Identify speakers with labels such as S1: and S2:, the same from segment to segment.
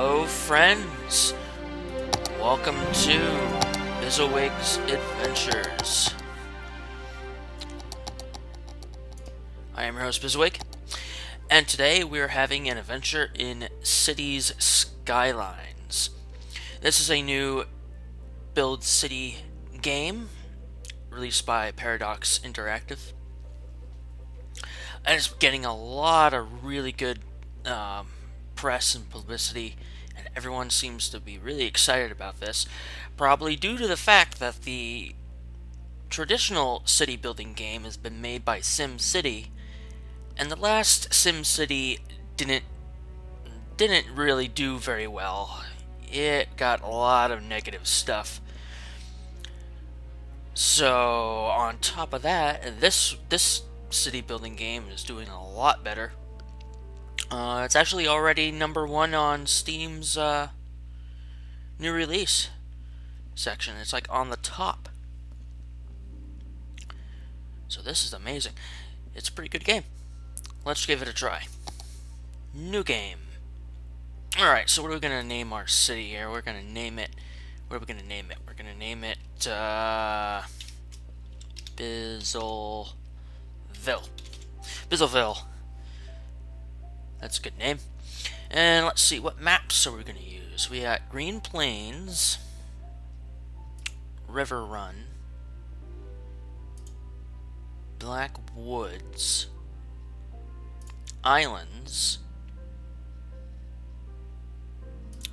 S1: Hello, friends. Welcome to Bizolwig's Adventures. I am your host, Bizolwig, and today we are having an adventure in Cities Skylines. This is a new build city game released by Paradox Interactive, and it's getting a lot of really good press and publicity, and everyone seems to be really excited about this, probably due to the fact that the traditional city building game has been made by SimCity, and the last SimCity didn't really do very well. It got a lot of negative stuff. So on top of that, this city building game is doing a lot better. It's actually already #1 on Steam's new release section. It's like on the top. So this is amazing. It's a pretty good game. Let's give it a try. New game. Alright, so what are we going to name our city here? We're going to name it... What are we going to name it? We're going to name it... Bizolvill. Bizolvill. That's a good name. And let's see, what maps are we going to use? We got Green Plains, River Run, Black Woods, Islands,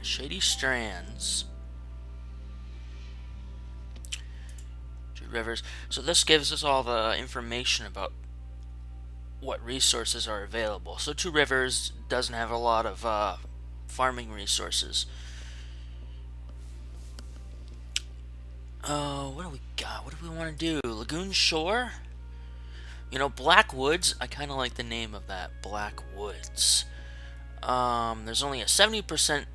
S1: Shady Strands, two rivers. So this gives us all the information about what resources are available. So Two Rivers doesn't have a lot of farming resources. What do we got? What do we want to do? Lagoon Shore? You know, Black Woods, I kind of like the name of that, Black Woods. There's only a 70%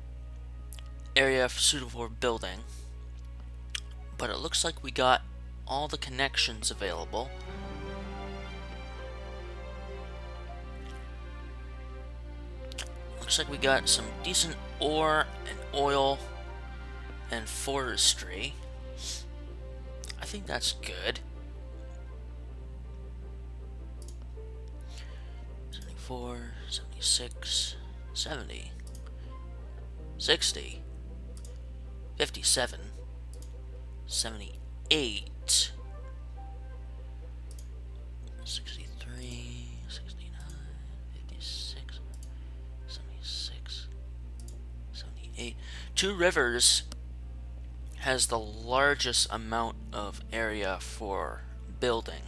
S1: area suitable for building, but it looks like we got all the connections available. Looks like we got some decent ore and oil and forestry. I think that's good. 74, 76, 70, 60, 57, 78, 63, 69, 56, 76, 78. Two Rivers has the largest amount of area for building.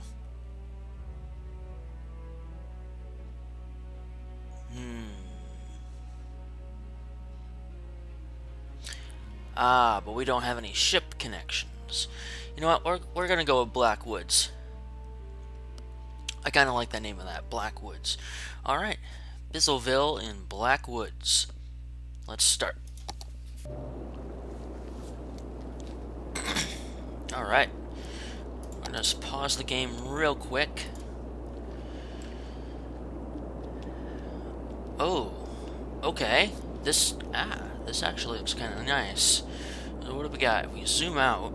S1: But we don't have any ship connections. You know what? We're gonna go with Black Woods. I kind of like the name of that, Black Woods. All right, Bizolvill in Black Woods. Let's start. All right. I'm gonna just pause the game real quick. Oh, okay. This actually looks kind of nice. So what do we got? If we zoom out,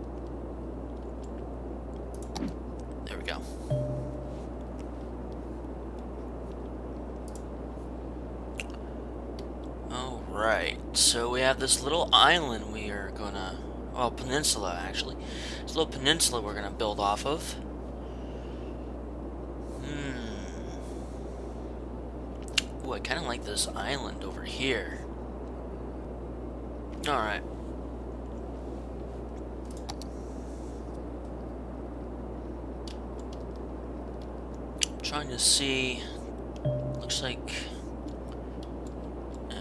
S1: there we go. All right. So we have this little island we are gonna, well, peninsula actually. This little peninsula we're gonna build off of. Ooh, I kind of like this island over here. Alright. I'm trying to see. Looks like. I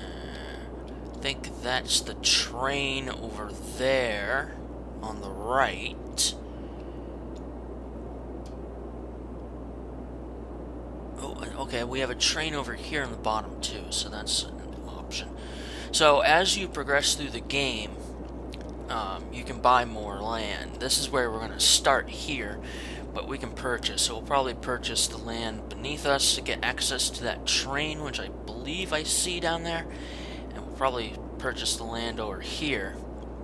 S1: think that's the train over there on the right. Oh, okay, we have a train over here on the bottom too, so that's an option. So as you progress through the game, you can buy more land. This is where we're going to start here, but we can purchase. So we'll probably purchase the land beneath us to get access to that train, which I believe I see down there. And we'll probably purchase the land over here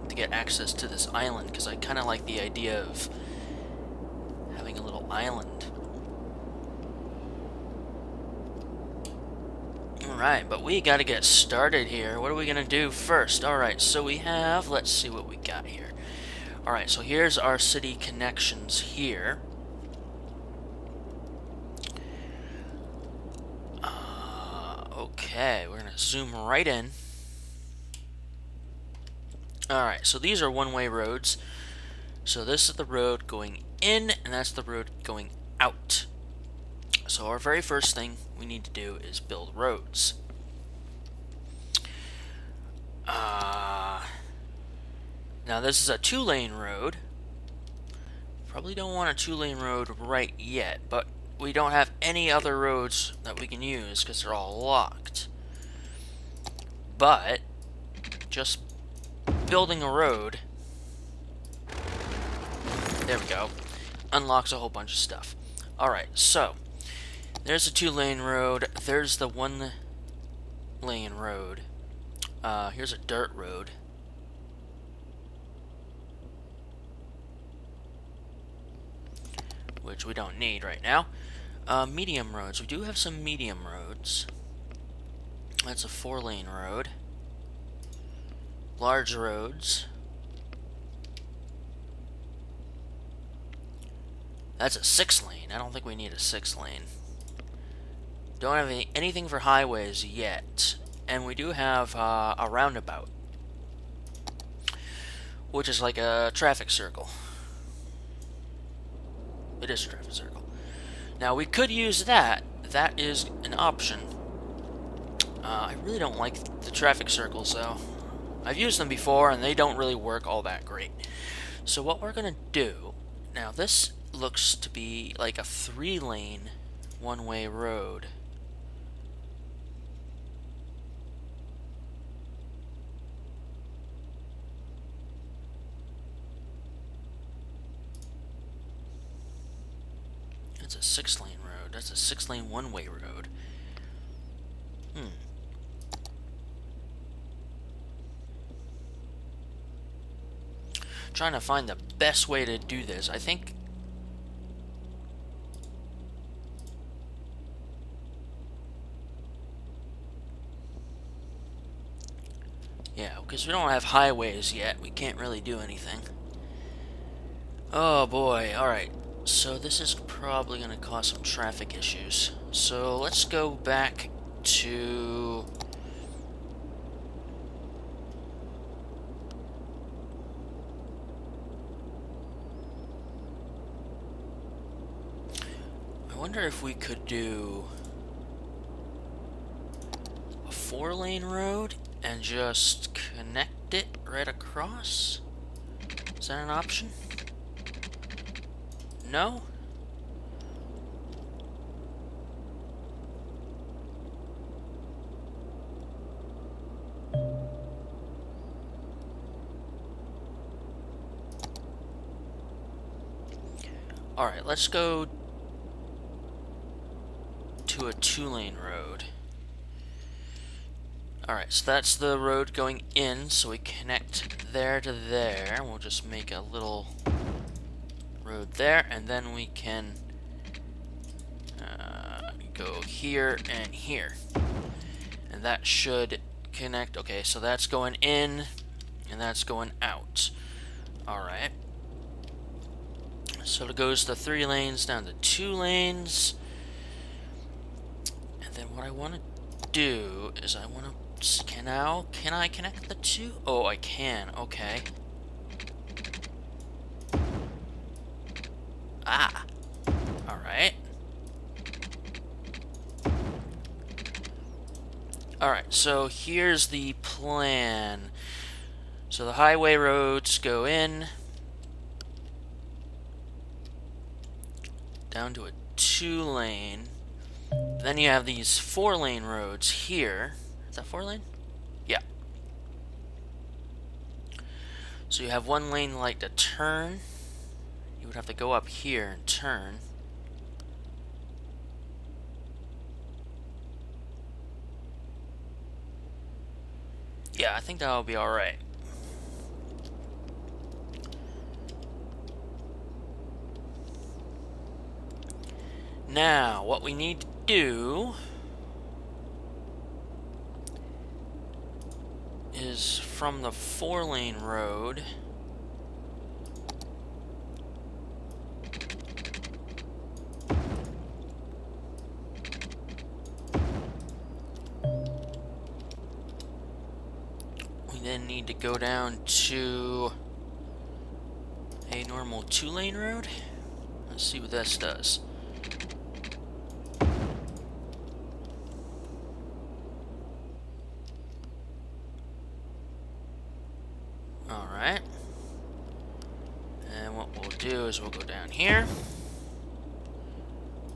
S1: to get access to this island, because I kind of like the idea of having a little island. Alright, but we gotta get started here. What are we gonna do first? Alright, so we have, let's see what we got here. Alright, so here's our city connections here. Okay, we're gonna zoom right in. Alright, so these are one-way roads. So this is the road going in, and that's the road going out. So our very first thing we need to do is build roads. Now this is a two-lane road. Probably don't want a two-lane road right yet, but we don't have any other roads that we can use because they're all locked. But just building a road, there we go, unlocks a whole bunch of stuff. Alright, so there's a two-lane road, there's the one-lane road. Here's a dirt road. Which we don't need right now. Medium roads. We do have some medium roads. That's a 4-lane road. Large roads. That's a 6-lane. I don't think we need a 6-lane. Don't have anything for highways yet. And we do have a roundabout, which is like a traffic circle. It is a traffic circle. Now we could use that. That is an option. I really don't like the traffic circles, though. I've used them before, and they don't really work all that great. So what we're going to do... Now, this looks to be like a 3-lane one-way road. That's a 6-lane road. That's a 6-lane one-way road. Trying to find the best way to do this. I think... Yeah, because we don't have highways yet. We can't really do anything. Oh boy, alright. So this is probably going to cause some traffic issues. So let's go back to... I wonder if we could do a 4-lane road and just connect it right across? Is that an option? No? Alright, let's go to a 2-lane road. Alright, so that's the road going in, so we connect there to there. We'll just make a little road there, and then we can go here and here. And that should connect. Okay, so that's going in, and that's going out. Alright. So it goes to 3 lanes down to 2 lanes. And then what I want to do is I want to... Can I connect the 2? Oh, I can. Okay. Ah. Alright. Alright, so here's the plan. So the highway roads go in. Down to a 2-lane. Then you have these 4-lane roads here. Is that 4-lane? Yeah. So you have 1 lane like to turn. You would have to go up here and turn. Yeah, I think that'll be alright. Now, what we need to do is from the 4-lane road, we then need to go down to a normal 2-lane road. Let's see what this does. Alright. And what we'll do is we'll go down here.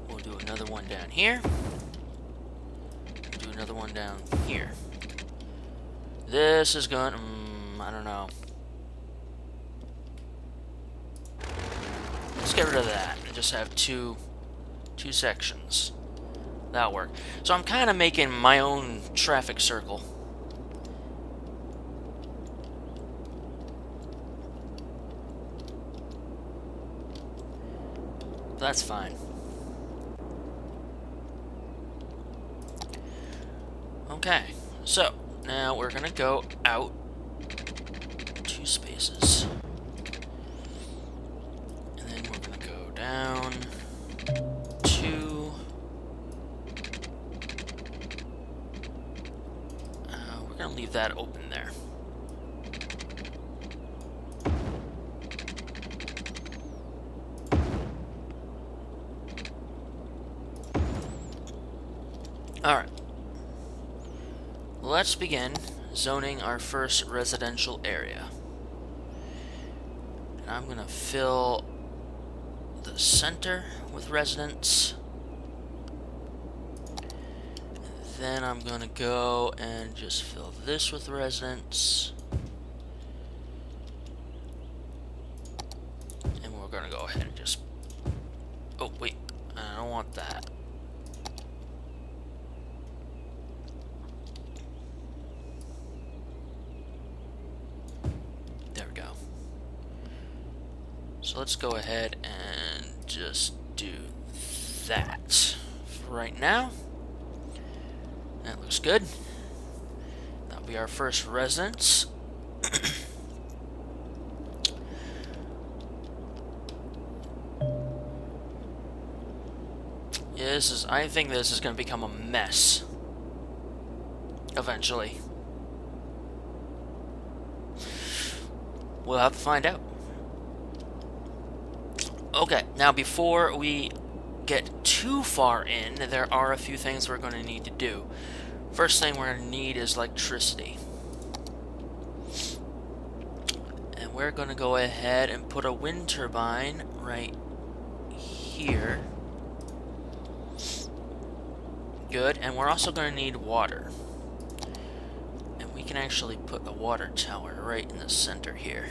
S1: We'll do another one down here. Do another one down here. This is going, I don't know. Let's get rid of that and just have two sections. That'll work. So I'm kind of making my own traffic circle. That's fine. Okay, so now we're gonna go out 2 spaces. And then we're gonna go down 2. We're gonna leave that open there. Alright. Let's begin zoning our first residential area. And I'm gonna fill the center with residents. And then I'm gonna go and just fill this with residents. And we're gonna go ahead and just... Oh, wait. I don't want that. So let's go ahead and just do that for right now. That looks good. That'll be our first residence. Yeah, I think this is going to become a mess eventually. We'll have to find out. Okay, now before we get too far in, there are a few things we're going to need to do. First thing we're going to need is electricity. And we're going to go ahead and put a wind turbine right here. Good, and we're also going to need water. And we can actually put a water tower right in the center here.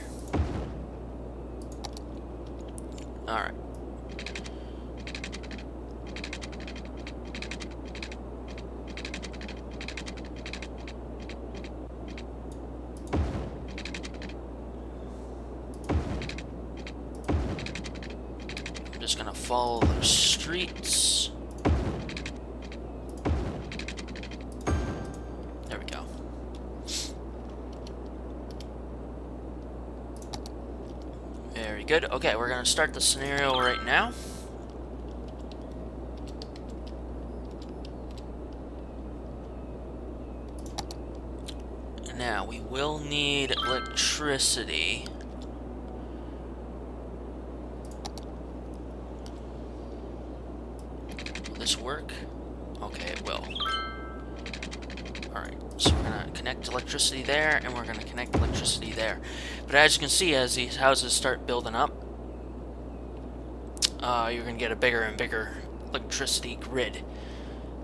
S1: Alright. I'm just gonna follow the streets. There we go. Very good. Okay, we're going to start the scenario right now. Now, we will need electricity. Will this work? Okay, it will. Alright, so we're going to connect electricity there, and we're going to connect electricity there. But as you can see, as these houses start building up, you're going to get a bigger and bigger electricity grid.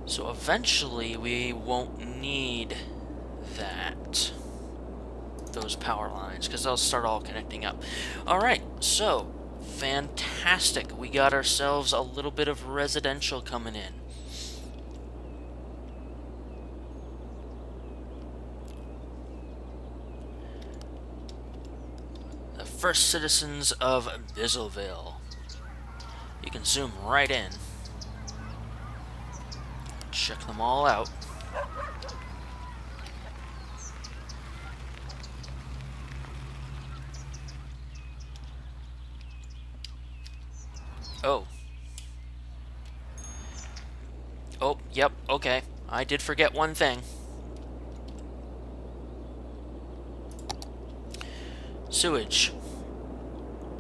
S1: So eventually, we won't need those power lines, because they'll start all connecting up. Alright, so, fantastic. We got ourselves a little bit of residential coming in. first citizens of Bizolvig. You can zoom right in. Check them all out. Oh. Oh, yep, okay. I did forget one thing. Sewage.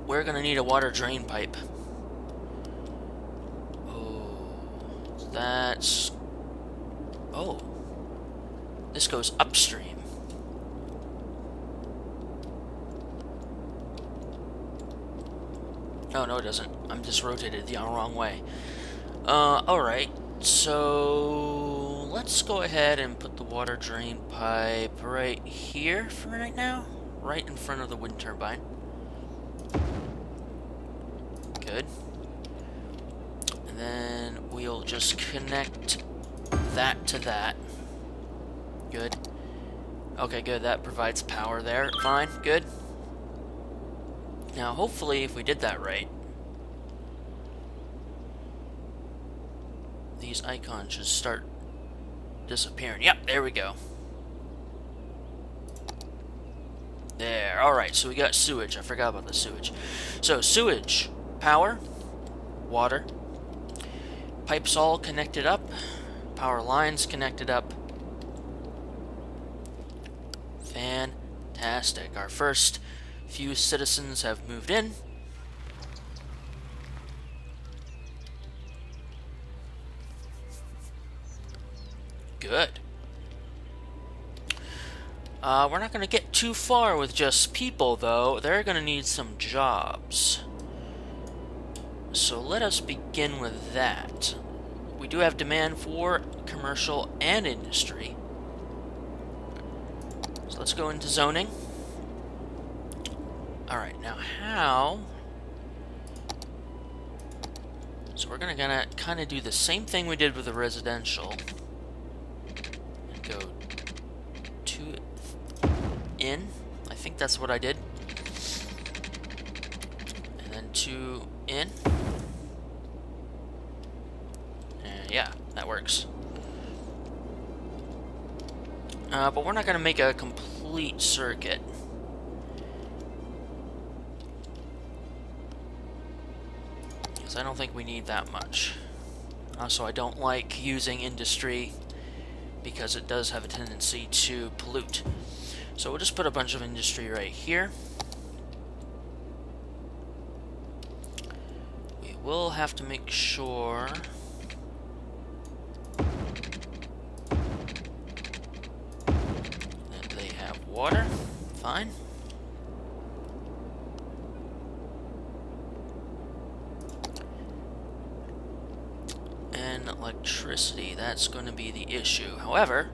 S1: We're gonna need a water drain pipe. Oh, that's... Oh. This goes upstream. Oh, no, it doesn't. I'm just rotated the wrong way. Alright. So... let's go ahead and put the water drain pipe right here for right now. Right in front of the wind turbine. Good. And then we'll just connect that to that. Good. Okay, good. That provides power there. Fine. Good. Now, hopefully, if we did that right, these icons should start disappearing. Yep, there we go. There. Alright, so we got sewage. I forgot about the sewage. So, sewage, power, water, pipes all connected up, power lines connected up. Fantastic. Our first few citizens have moved in. Good. We're not going to get too far with just people, though. They're going to need some jobs. So let us begin with that. We do have demand for commercial and industry. So let's go into zoning. Alright, now how... So we're gonna kind of do the same thing we did with the residential. And go to in. I think that's what I did. And then to in. And yeah, that works. But we're not going to make a complete circuit. Because I don't think we need that much. Also, I don't like using industry because it does have a tendency to pollute. So we'll just put a bunch of industry right here. We will have to make sure that they have water. Fine. And electricity, that's going to be the issue. However,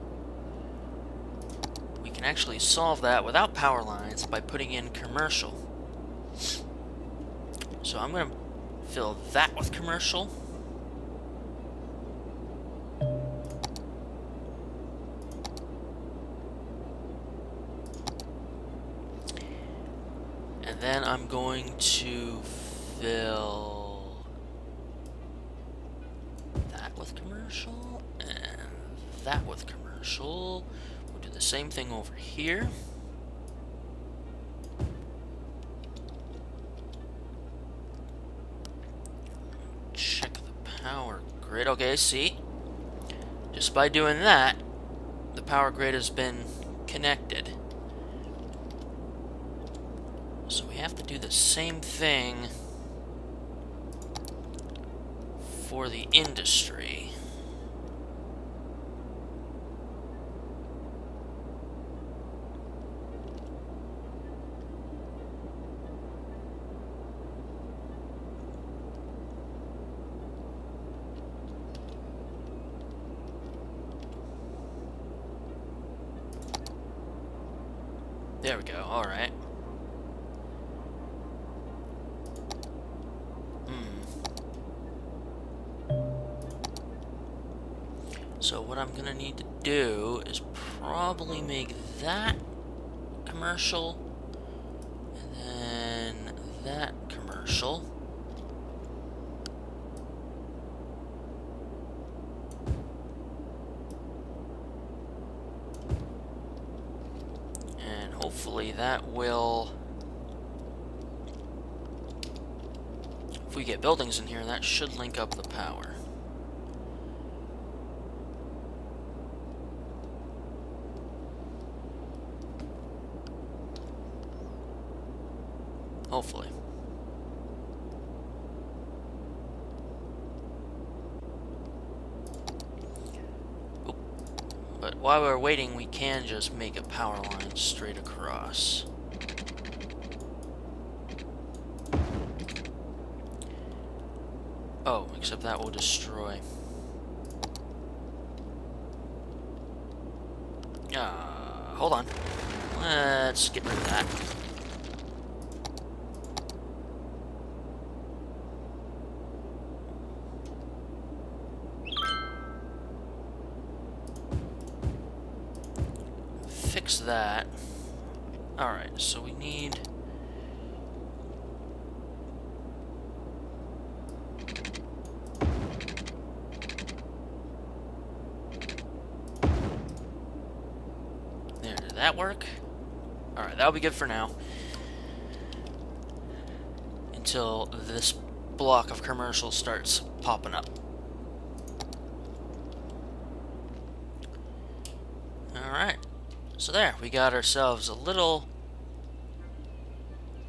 S1: we can actually solve that without power lines by putting in commercial. So I'm going to fill that with commercial. And then I'm going to fill that with commercial and that with commercial. We'll do the same thing over here. Check the power grid. Okay, see? Just by doing that, the power grid has been connected. So we have to do the same thing for the industry. There we go, alright. So what I'm gonna need to do is probably make that commercial, and then that commercial. And hopefully that will... If we get buildings in here, that should link up the power. Hopefully. Oop. But while we're waiting, we can just make a power line straight across. Oh, except that will destroy. Hold on. Let's get rid of that. Fix that. Alright, so we need... There, did that work? Alright, that'll be good for now. Until this block of commercials starts popping up. Alright. So there, we got ourselves a little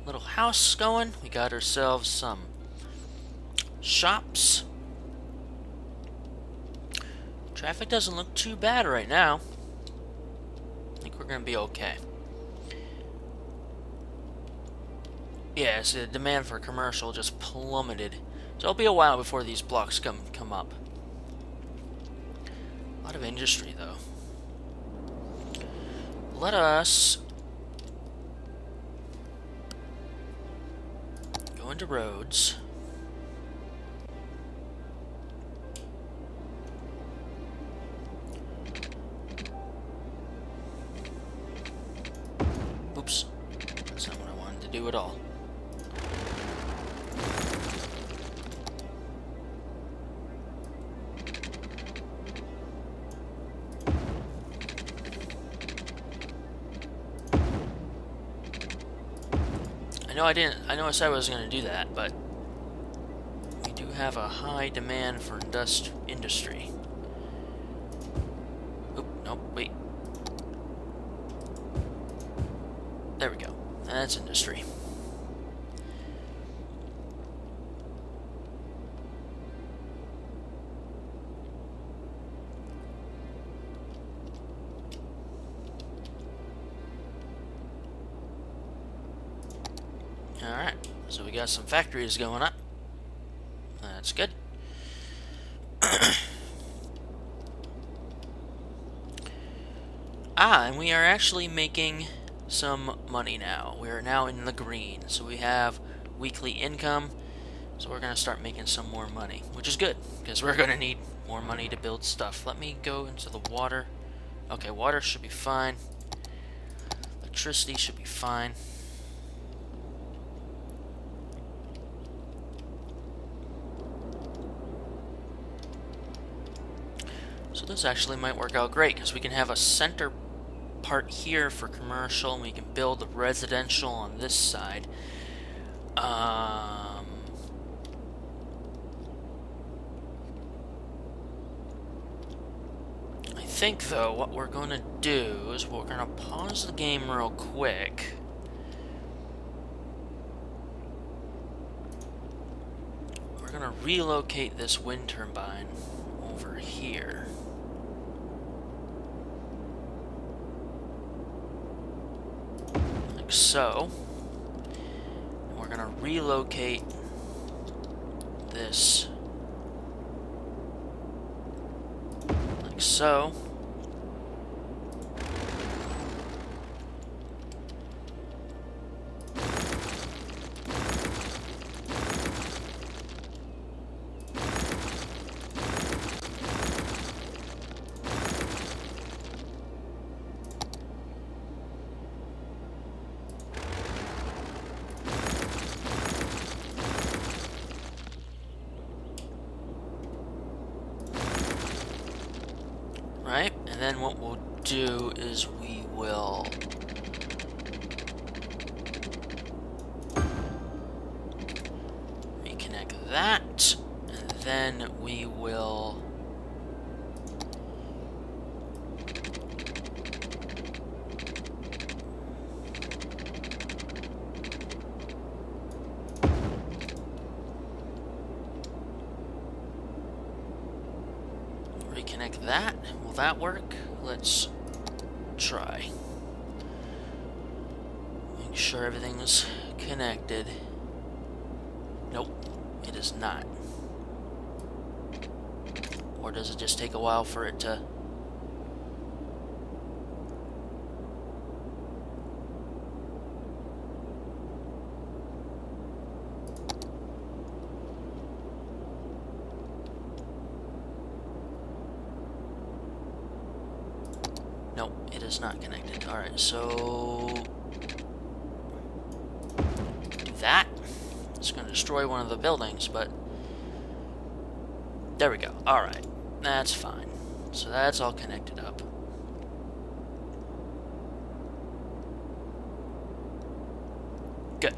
S1: house going. We got ourselves some shops. Traffic doesn't look too bad right now. I think we're gonna be okay. Yeah, so the demand for commercial just plummeted. So it'll be a while before these blocks come up. A lot of industry though. Let us go into roads. Oops, that's not what I wanted to do at all. I know I said I was going to do that, but we do have a high demand for industry. Oop, nope, wait. There we go. That's industry. Alright, so we got some factories going up. That's good. And we are actually making some money now. We are now in the green, so we have weekly income. So we're going to start making some more money, which is good, because we're going to need more money to build stuff. Let me go into the water. Okay, water should be fine. Electricity should be fine. So this actually might work out great, because we can have a center part here for commercial, and we can build the residential on this side. I think, though, what we're going to do is we're going to pause the game real quick. We're going to relocate this wind turbine over here. Like so. And we're going to relocate this like so. then what we'll do is we will reconnect that, and then we will reconnect that. Will that work? Let's try. Make sure everything's connected. Nope, it is not. Or does it just take a while for it to... Nope, it is not connected. Alright, so... do that. It's going to destroy one of the buildings, but... there we go. Alright, that's fine. So that's all connected up. Good.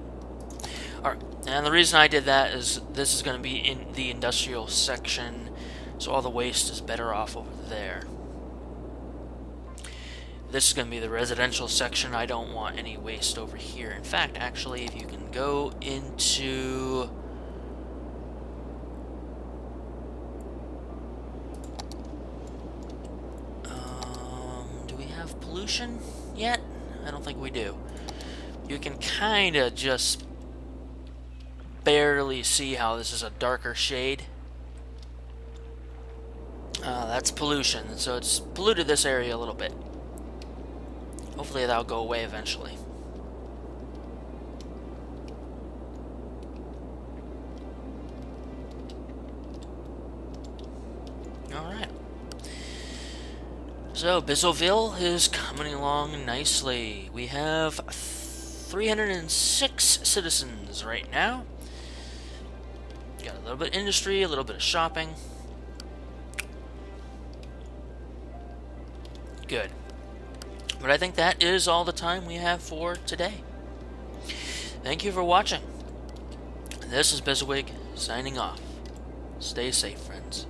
S1: Alright, and the reason I did that is this is going to be in the industrial section, so all the waste is better off over there. This is going to be the residential section. I don't want any waste over here. In fact, actually, if you can go into... do we have pollution yet? I don't think we do. You can kind of just barely see how this is a darker shade. That's pollution, so it's polluted this area a little bit. Hopefully that'll go away eventually. Alright. So, Bizolvig is coming along nicely. We have 306 citizens right now. Got a little bit of industry, a little bit of shopping. Good. But I think that is all the time we have for today. Thank you for watching. This is Bizolwig, signing off. Stay safe, friends.